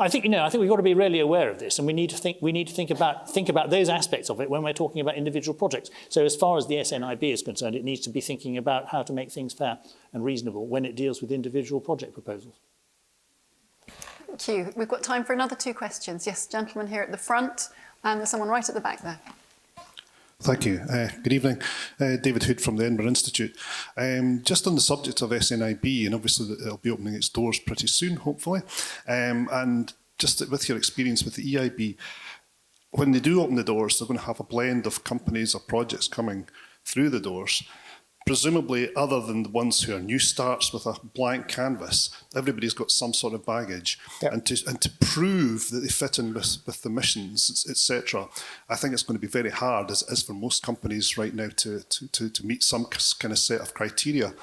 I think we've got to be really aware of this, and we need to think about those aspects of it when we're talking about individual projects. So as far as the SNIB is concerned, it needs to be thinking about how to make things fair and reasonable when it deals with individual project proposals. Thank you. We've got time for another 2 questions. Yes, gentleman here at the front, and there's someone right at the back there. Thank you. Good evening. David Hood from the Edinburgh Institute. Just on the subject of SNIB, and obviously it'll be opening its doors pretty soon, hopefully, and just with your experience with the EIB, when they do open the doors, they're going to have a blend of companies or projects coming through the doors. Presumably, other than the ones who are new starts with a blank canvas, everybody's got some sort of baggage. Yep. And to prove that they fit in with the missions, etc., I think it's going to be very hard, as for most companies right now, to meet some kind of set of criteria.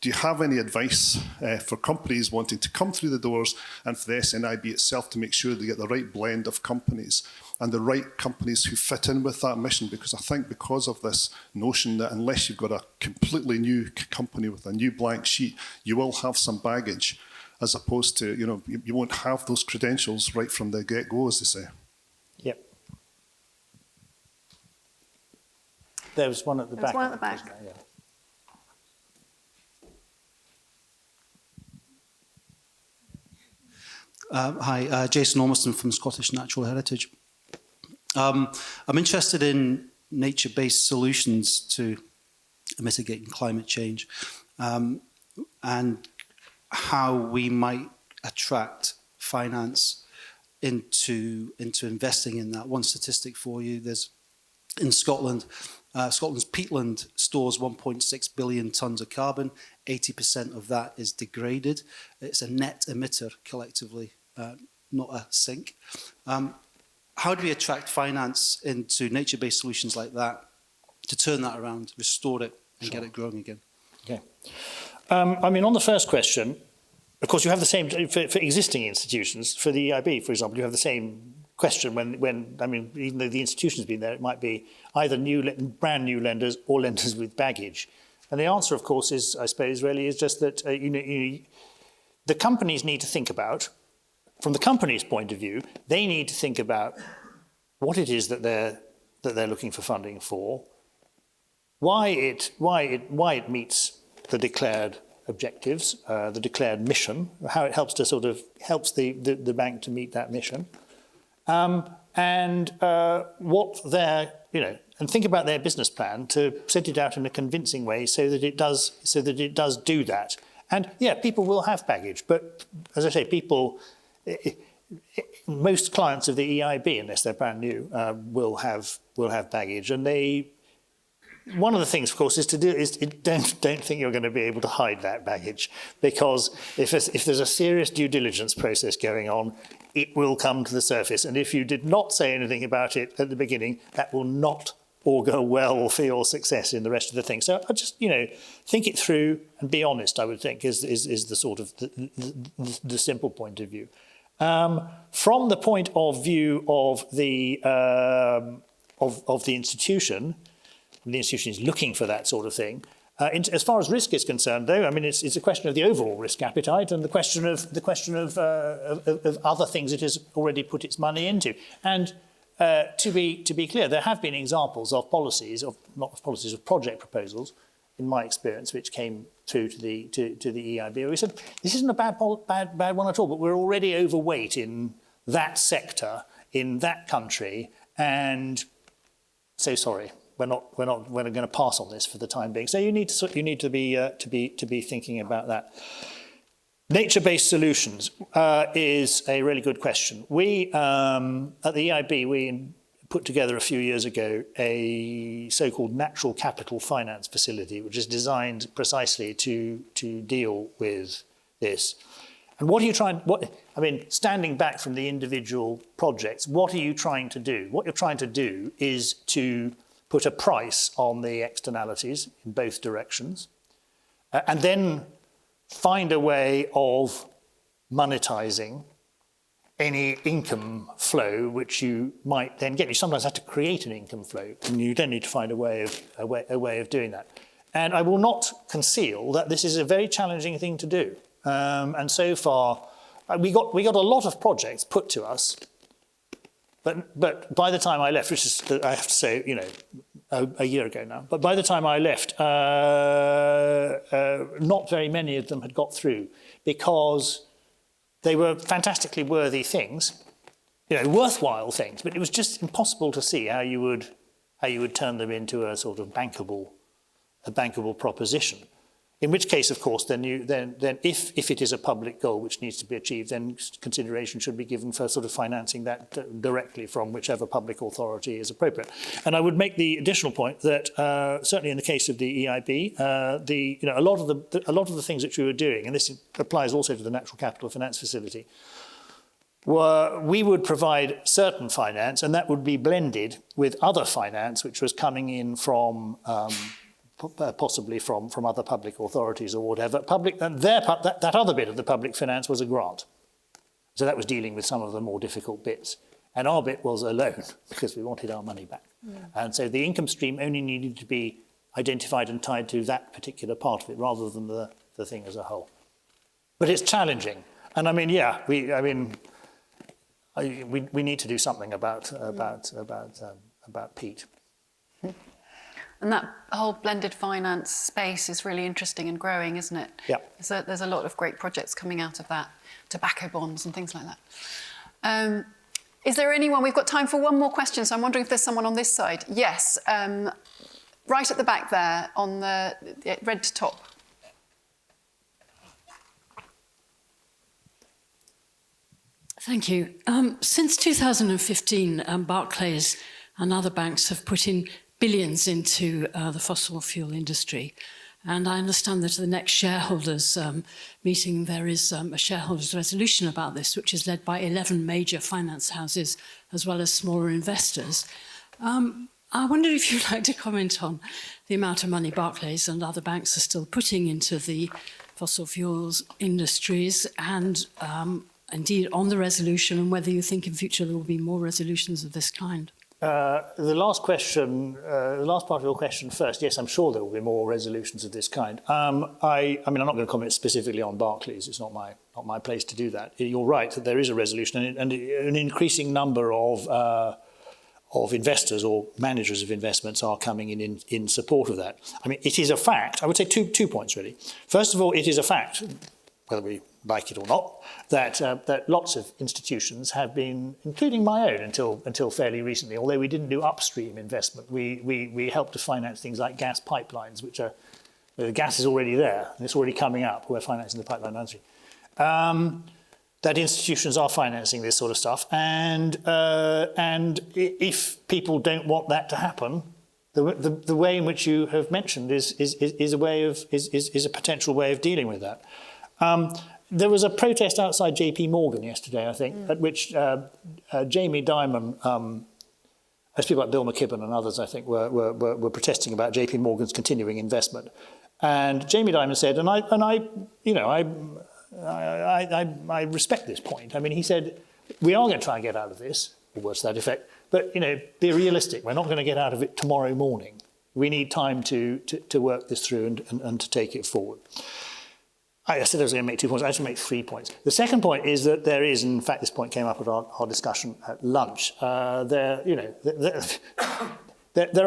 Do you have any advice for companies wanting to come through the doors and for the SNIB itself to make sure they get the right blend of companies and the right companies who fit in with that mission? Because I think because of this notion that unless you've got a completely new company with a new blank sheet, you will have some baggage, as opposed to, you won't have those credentials right from the get-go, as they say. Yep. There was one at the back. There's one at the back. Yeah. Hi, Jason Ormiston from Scottish Natural Heritage. I'm interested in nature-based solutions to mitigating climate change and how we might attract finance into investing in that. One statistic for you, there's in Scotland, Scotland's peatland stores 1.6 billion tonnes of carbon. 80% of that is degraded. It's a net emitter collectively. not a sink. How do we attract finance into nature-based solutions like that to turn that around, restore it, and get it growing again? Okay. I mean, on the first question, of course, you have the same for existing institutions. For the EIB, for example, you have the same question when I mean, even though the institution's been there, it might be either brand new lenders or lenders with baggage. And the answer, of course, is, I suppose, really is just that the companies need to think about, from the company's point of view, they need to think about what it is that they're looking for funding for, why it meets the declared objectives, the declared mission, how it helps helps the bank to meet that mission, and what their and think about their business plan to set it out in a convincing way so that it does do that. And yeah, people will have baggage, but as I say, most clients of the EIB, unless they're brand new, will have baggage, and one of the things, of course, don't think you're going to be able to hide that baggage, because if there's a serious due diligence process going on, it will come to the surface. And if you did not say anything about it at the beginning, that will not augur well for your success in the rest of the thing. So I just, think it through and be honest, I would think, is the sort of the simple point of view. From the point of view of the institution, the institution is looking for that sort of thing. As far as risk is concerned, though, I mean, it's a question of the overall risk appetite and the question of other things it has already put its money into. And to be clear, there have been examples of of project proposals, in my experience, which came through to the EIB. We said this isn't a bad one at all, but we're already overweight in that sector, in that country, and so sorry. We're going to pass on this for the time being. So you need to be thinking about that. Nature-based solutions is a really good question. We at the EIB we put together a few years ago a so-called natural capital finance facility, which is designed precisely to deal with this. And what are you trying? Standing back from the individual projects, what are you trying to do? What you're trying to do is to put a price on the externalities in both directions, and then find a way of monetizing any income flow which you might then get. You sometimes have to create an income flow, and you then need to find a way of doing that. And I will not conceal that this is a very challenging thing to do. And so far, we got a lot of projects put to us. But by the time I left, which is, I have to say, a year ago now, but by the time I left, not very many of them had got through, because they were fantastically worthy things, worthwhile things, but it was just impossible to see how you would turn them into a sort of bankable proposition. In which case, of course, then if it is a public goal which needs to be achieved, then consideration should be given for sort of financing that directly from whichever public authority is appropriate. And I would make the additional point that certainly in the case of the EIB, a lot of the things which we were doing, and this applies also to the Natural Capital Finance Facility, we would provide certain finance, and that would be blended with other finance which was coming in from possibly from other public authorities or whatever. That other bit of the public finance was a grant. So that was dealing with some of the more difficult bits. And our bit was a loan, because we wanted our money back. Yeah. And so the income stream only needed to be identified and tied to that particular part of it, rather than the thing as a whole. But it's challenging. And we need to do something about peat. And that whole blended finance space is really interesting and growing, isn't it? Yeah. So there's a lot of great projects coming out of that, tobacco bonds and things like that. Is there anyone? We've got time for one more question, so I'm wondering if there's someone on this side. Yes, right at the back there on the red top. Thank you. Since 2015, Barclays and other banks have put in billions into the fossil fuel industry. And I understand that at the next shareholders meeting, there is a shareholders resolution about this, which is led by 11 major finance houses, as well as smaller investors. I wondered if you'd like to comment on the amount of money Barclays and other banks are still putting into the fossil fuels industries, and indeed on the resolution, and whether you think in future there will be more resolutions of this kind. The last question, the last part of your question first. Yes, I'm sure there will be more resolutions of this kind. I mean, I'm not going to comment specifically on Barclays. It's not my place to do that. You're right that there is a resolution, and an increasing number of investors or managers of investments are coming in support of that. I mean, it is a fact. I would say two points really. First of all, it is a fact, whether we like it or not, that lots of institutions have been, including my own until fairly recently, although we didn't do upstream investment, we helped to finance things like gas pipelines, which are, the gas is already there and it's already coming up. We're financing the pipeline downstream. That institutions are financing this sort of stuff, and if people don't want that to happen, the way in which you have mentioned is a potential way of dealing with that. There was a protest outside JP Morgan yesterday, I think, at which Jamie Dimon, as people like Bill McKibben and others, I think, were protesting about JP Morgan's continuing investment. And Jamie Dimon said, and I respect this point. I mean, he said, we are going to try and get out of this, or worse to that effect, but be realistic. We're not going to get out of it tomorrow morning. We need time to work this through and to take it forward. I said I was going to make 2 points. I actually make 3 points. The second point is that there is, in fact, this point came up at our discussion at lunch. There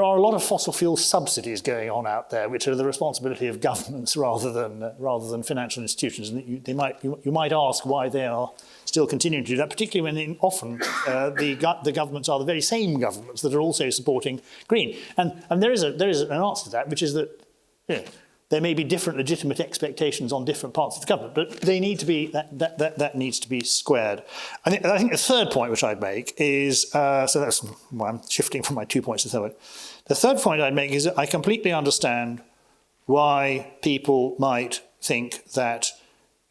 are a lot of fossil fuel subsidies going on out there, which are the responsibility of governments rather than financial institutions. And you might ask why they are still continuing to do that, particularly when often the governments are the very same governments that are also supporting green. And there is an answer to that, which is that there may be different legitimate expectations on different parts of the government, but they need to be that needs to be squared. I think the third point which I'd make is so that's why I'm shifting from my 2 points to the third. The third point I'd make is that I completely understand why people might think that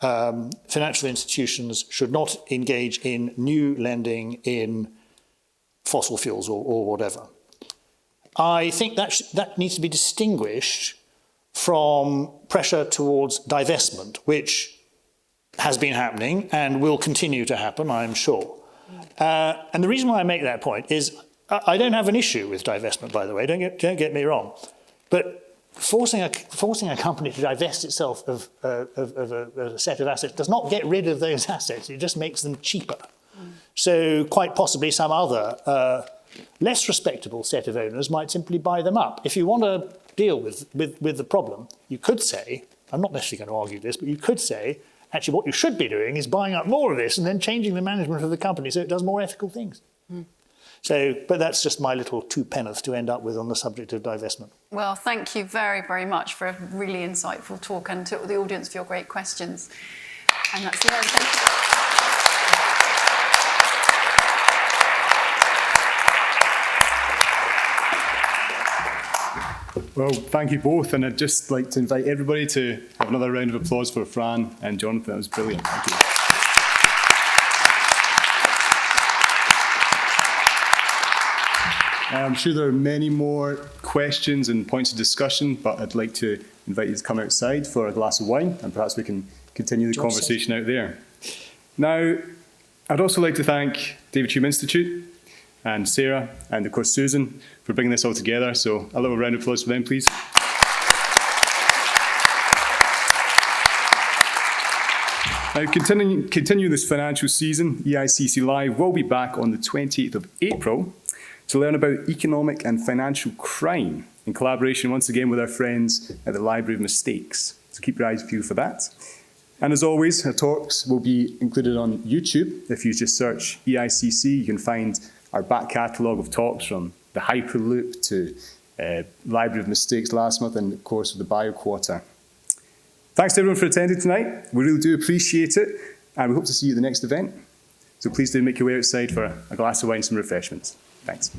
financial institutions should not engage in new lending in fossil fuels or whatever. I think that needs to be distinguished from pressure towards divestment, which has been happening and will continue to happen, I'm sure. And the reason why I make that point is I don't have an issue with divestment, by the way, don't get me wrong. But forcing a company to divest itself of a set of assets does not get rid of those assets, it just makes them cheaper. So quite possibly some other less respectable set of owners might simply buy them up. If you want to deal with the problem, you could say, I'm not necessarily going to argue this, but you could say, actually what you should be doing is buying up more of this and then changing the management of the company so it does more ethical things. So, but that's just my little two penneth to end up with on the subject of divestment. Well, thank you very, very much for a really insightful talk, and to the audience for your great questions. And that's the end. Thank you. Well, thank you both, and I'd just like to invite everybody to have another round of applause for Fran and Jonathan. That was brilliant. Thank you. I'm sure there are many more questions and points of discussion, but I'd like to invite you to come outside for a glass of wine, and perhaps we can continue the conversation out there. Now, I'd also like to thank David Hume Institute and Sarah, and of course Susan, for bringing this all together. So a little round of applause for them, please. Now, continue this financial season, EICC Live will be back on the 28th of April to learn about economic and financial crime in collaboration once again with our friends at the Library of Mistakes. So keep your eyes peeled for that. And as always, our talks will be included on YouTube. If you just search EICC, you can find our back catalogue of talks from the Hyperloop to Library of Mistakes last month, and of course with the Bio Quarter. Thanks to everyone for attending tonight. We really do appreciate it, and we hope to see you at the next event. So please do make your way outside for a glass of wine and some refreshments. Thanks.